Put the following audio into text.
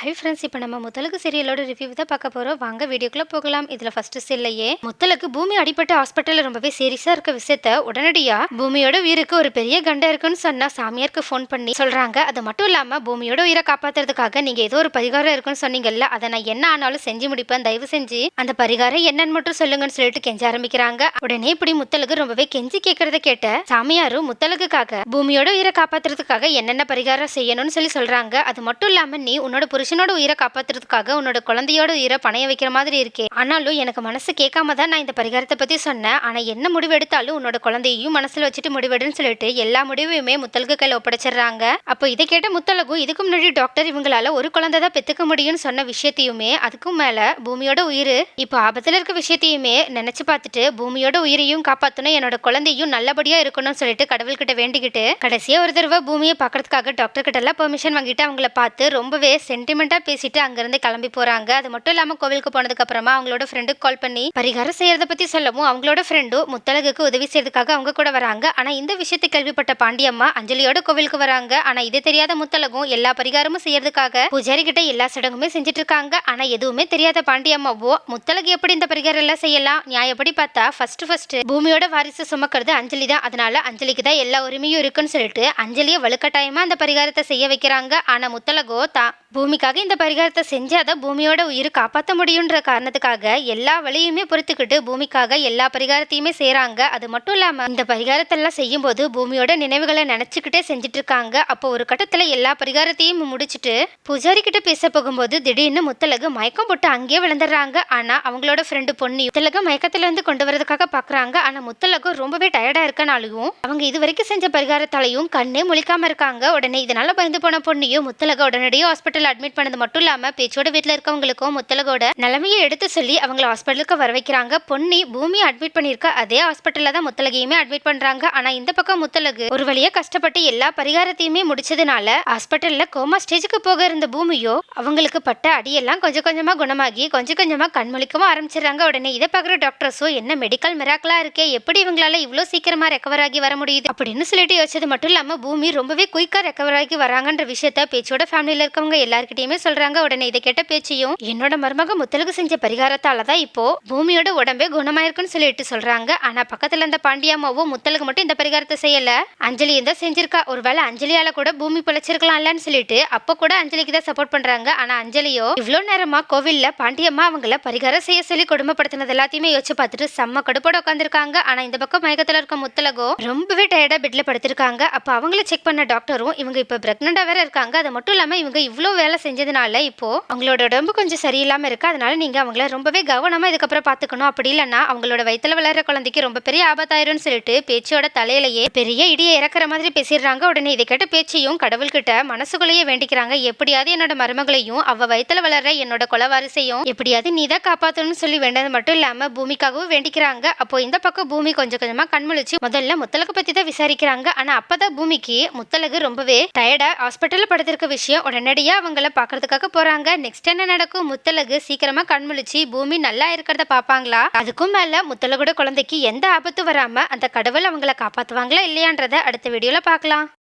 Hi friends, இப்போ நம்ம Muthazhagu சீரியலோட review தான் பார்க்க போகிறோம். வாங்க வீடியோக்குள்ளே போகலாம். இதில் ஃபர்ஸ்ட் சீன்லையே முத்தலகு பூமி அடிப்பட்ட ஹாஸ்பிட்டலில் ரொம்பவே சீரியஸாக இருக்க விஷயத்த உடனடியாக பூமியோட உயிருக்கு ஒரு பெரிய கண்டம் இருக்குன்னு சொன்னால் சாமியாருக்கு ஃபோன் பண்ணி சொல்கிறாங்க. அது மட்டும் இல்லாமல் பூமியோட உயிரை காப்பாற்றுறதுக்காக நீங்கள் ஏதோ ஒரு பரிகாரம் இருக்குன்னு சொன்னீங்கல்ல, அதை நான் என்ன ஆனாலும் செஞ்சு முடிப்பேன், தயவு செஞ்சு அந்த பரிகாரம் என்னன்னு மட்டும் சொல்லுங்கன்னு சொல்லிட்டு கெஞ்ச ஆரம்பிக்கிறாங்க. உடனே இப்படி முத்தலகு ரொம்பவே கெஞ்சி கேட்கறத கேட்ட சாமியாரும் முத்தலகுக்காக பூமியோட உயிரை காப்பாற்றுறதுக்காக என்னென்ன பரிகாரம் செய்யணும்னு சொல்றாங்க. அது மட்டும் இல்லாமல் நீ உன்னோட புருஷனோட உயிரை காப்பாத்துறதுக்காக உன்னோட குழந்தையோட உயிரை பணைய வைக்கிற மாதிரி இருக்கே, ஆனாலும் எனக்கு மனசு கேட்காம தான் நான் இந்த பரிகாரத்தை பத்தி சொன்னேன். ஆனா என்ன முடிவு எடுத்தாலும் உன்னோட குழந்தையையும் மனசுல வச்சுட்டு முடிவெடுன்னு சொல்லிட்டு எல்லா முடிவையுமே முத்தலகு கையில ஒப்படைச்சிடுறாங்க. அப்போ இதை கேட்ட முத்தலகு இதுக்கு முன்னாடி டாக்டர் இவங்களால ஒரு குழந்தை தான் பெத்துக்க முடியும்னு சொன்ன விஷயத்தையுமே, அதுக்கும் மேல பூமியோட உயிர் இப்போ ஆபத்துல இருக்க விஷயத்தையுமே நினைச்சு பார்த்துட்டு பூமியோட உயிரையும் காப்பாத்தணும், என்னோட குழந்தையும் நல்லபடியா இருக்கணும்னு சொல்லிட்டு கடவுள்கிட்ட வேண்டிக்கிட்டு கடைசியா ஒரு தடவை பூமியை பாக்குறதுக்காக டாக்டர் கிட்ட எல்லாம் பெர்மிஷன் வாங்கிட்டு அவங்கள பார்த்து ரொம்பவே சென்டிமெண்டா பேசிட்டு அங்கிருந்து கிளம்பி போறாங்க. அது மட்டும் இல்லாம கோவிலுக்கு போனதுக்கு அப்புறமா அவங்களோட ஃப்ரெண்டுக்கு கால் பண்ணி பரிகாரம் செய்யறத பத்தி சொல்லவும் அவங்களோட ஃப்ரெண்டும் முத்தலகுக்கு உதவி செய்யறதுக்காக அவங்க கூட வராங்க. ஆனா இந்த விஷயத்தை கேள்விப்பட்ட பாண்டியம்மா அஞ்சலியோட கோவிலுக்கு வராங்க. ஆனா இது தெரியாத முத்தலகும் எல்லா பரிகாரமும் செய்யறதுக்காக பூஜாரி கிட்ட எல்லா சடங்குமே செஞ்சுட்டு இருக்காங்க. ஆனா எதுவுமே தெரியாத பாண்டியம்மாவோ முத்தலகு எப்படி இந்த பரிகாரம் எல்லாம் செய்யலாம், நியாயப்படி பார்த்தா ஃபர்ஸ்ட் பூமியோட வாரிசு சுமக்கிறது அஞ்சலி தான், அதனால அஞ்சலிக்கு தான் எல்லா உரிமையும் இருக்குன்னு சொல்லிட்டு அஞ்சலியை வலுக்கட்டாயமா அந்த பரிகாரத்தை செய்ய வைக்கிறாங்க. ஆனா முத்தலகோ தான் பூமிக்காக இந்த பரிகாரத்தை செஞ்சாதான் பூமியோட உயிர் காப்பாற்ற முடியுன்ற காரணத்துக்காக எல்லா வழியுமே பொறுத்துக்கிட்டு பூமிக்காக எல்லா பரிகாரத்தையுமே செய்யறாங்க. அது மட்டும் இல்லாம இந்த பரிகாரத்தெல்லாம் செய்யும் போது பூமியோட நினைவுகளை நினைச்சுக்கிட்டே செஞ்சுட்டு இருக்காங்க. அப்போ ஒரு கட்டத்துல எல்லா பரிகாரத்தையும் முடிச்சுட்டு பூஜாரி கிட்ட பேச போகும்போது திடீர்னு முத்தலகு மயக்கம் போட்டு அங்கேயே விழுந்துடுறாங்க. ஆனா அவங்களோட ஃப்ரெண்டு பொண்ணு முத்தலகு மயக்கத்துல இருந்து கொண்டு வரதுக்காக பாக்குறாங்க. ஆனா முத்தலகு ரொம்பவே டயர்டா இருக்கனாலையும் அவங்க இது வரைக்கும் செஞ்ச பரிகாரத்தாலையும் கண்ணே முழிக்காம இருக்காங்க. உடனே இதனால பயந்து போன பொண்ணையும் முத்தலகு உடனடியாக ஹாஸ்பிட்டல் அட்மிட் பண்ணது மட்டும் இல்லாம பேச்சோட வீட்டுல இருக்கவங்களுக்கும் முத்தலகோட நிலைமையை எடுத்து சொல்லி அவங்கள ஹாஸ்பிட்டலுக்கு வர வைக்கிறாங்க. பொன்னி பூமி அட்மிட் பண்ணிருக்க அதே ஹாஸ்பிட்டல்ல தான் முத்தலகையுமே அட்மிட் பண்றாங்க. ஆனா இந்த பக்கம் முத்தலகு ஒரு வழியா கஷ்டப்பட்டு எல்லா பரிகாரத்தையுமே முடிச்சதுனால ஹாஸ்பிட்டல்ல கோமா ஸ்டேஜுக்கு போக இருந்த பூமியோ அவங்களுக்கு பட்ட அடியெல்லாம் கொஞ்சம் கொஞ்சமா குணமாகி கொஞ்சம் கொஞ்சமா கண்மொழிக்கவும் ஆரம்பிச்சிடறாங்க. உடனே இதை பாக்குற டாக்டர்ஸோ என்ன மெடிக்கல் மிராக்கலா இருக்கே, எப்படி இவங்களால இவ்வளவு சீக்கிரமா ரெக்கவர் ஆகி வர முடியுது அப்படின்னு சொல்லிட்டு யோசிச்சது மட்டும் இல்லாம பூமி ரொம்பவே குயிக்கா ரெக்கவர் ஆகி வராங்கன்ற விஷயத்த பேச்சோட ஃபேமிலியில இருக்கவங்க எல்லார்கிட்டயுமே சொல்றாங்க. உடனே இதை கேட்ட பேச்சையும் என்னோட மருமக முத்தலகு செஞ்ச பரிகாரத்தாலதான் இப்போ பூமியோட உடம்பே குணமாயிருக்குன்னு சொல்லிட்டு சொல்றாங்க. ஆனா பக்கத்துல இருந்த பாண்டியம்மாவும் முத்தலகு மட்டும் இந்த பரிகாரத்தை செய்யல, அஞ்சலி தான் செஞ்சிருக்கா, ஒருவேளை அஞ்சலியால கூட பூமி பிழைச்சிருக்கலாம்லன்னு சொல்லிட்டு அப்ப கூட அஞ்சலிக்கு தான் சப்போர்ட் பண்றாங்க. ஆனா அஞ்சலியோ இவ்வளவு நேரமா கோவில்ல பாண்டியம்மா அவங்கள பரிகாரம் செய்ய சொல்லி கொடுமைப்படுத்தினது எல்லாத்தையுமே யோசிச்சு பார்த்துட்டு செம்ம கடுப்போட உட்காந்துருக்காங்க. ஆனா இந்த பக்கம் மயக்கத்துல இருக்க முத்தலகோ ரொம்பவே டயர்டா பெட்ல படுத்திருக்காங்க. அப்ப அவங்கள செக் பண்ண டாக்டரும் இவங்க இப்ப பிரெக்னண்டா வேற இருக்காங்க, அது மட்டும் இல்லாம இவங்க இவ்வளவு வேலை செஞ்சதுனால இப்போ அவங்களோட உடம்பு கொஞ்சம் சரியில்லாம இருக்கு, அதனால நீங்க அவங்கள ரொம்பவே கவனமா இதுக்கப்புறம் பாத்துக்கணும், அப்படி இல்லைன்னா அவங்களோட வயித்துல வளர்ற குழந்தைக்கு ரொம்ப பெரிய ஆபத்தாயிரும்னு சொல்லிட்டு பேச்சோட தலையிலேயே பெரிய இடியை இறக்குற மாதிரி பேசிடுறாங்க. உடனே இதை கேட்ட பேச்சையும் கடவுள்கிட்ட மனசுக்குள்ளேயே வேண்டிக்கிறாங்க, எப்படியாவது என்னோட மருமகளையும் அவ வயித்துல வளர்ற என்னோட கொலவாரிசையும் எப்படியாவது நீ தான் காப்பாத்தணும்னு சொல்லி வேண்டது மட்டும் இல்லாம பூமிக்காகவும் வேண்டிக்கிறாங்க. அப்போ இந்த பக்கம் பூமி கொஞ்சம் கொஞ்சமா கண்முழிச்சு முதல்ல முத்தலகு பத்தி தான் விசாரிக்கிறாங்க. ஆனா அப்பதான் பூமிக்கு முத்தலகு ரொம்பவே டயர்டா ஹாஸ்பிட்டல்ல படுத்திருக்க விஷயம் உடனடியா அவங்கள பாக்குறதுக்காக போறாங்க. நெக்ஸ்ட் என்ன நடக்கும், முத்தலகு சீக்கிரமா கண்முழிச்சு பூமி நல்லா இருக்கிறத பாப்பாங்களா, அதுக்கும் மேல முத்தலகோட குழந்தைக்கு எந்த ஆபத்து வராம அந்த கடவுள் அவங்கள காப்பாத்துவாங்களா இல்லையான்றத அடுத்த வீடியோல பார்க்கலாம்.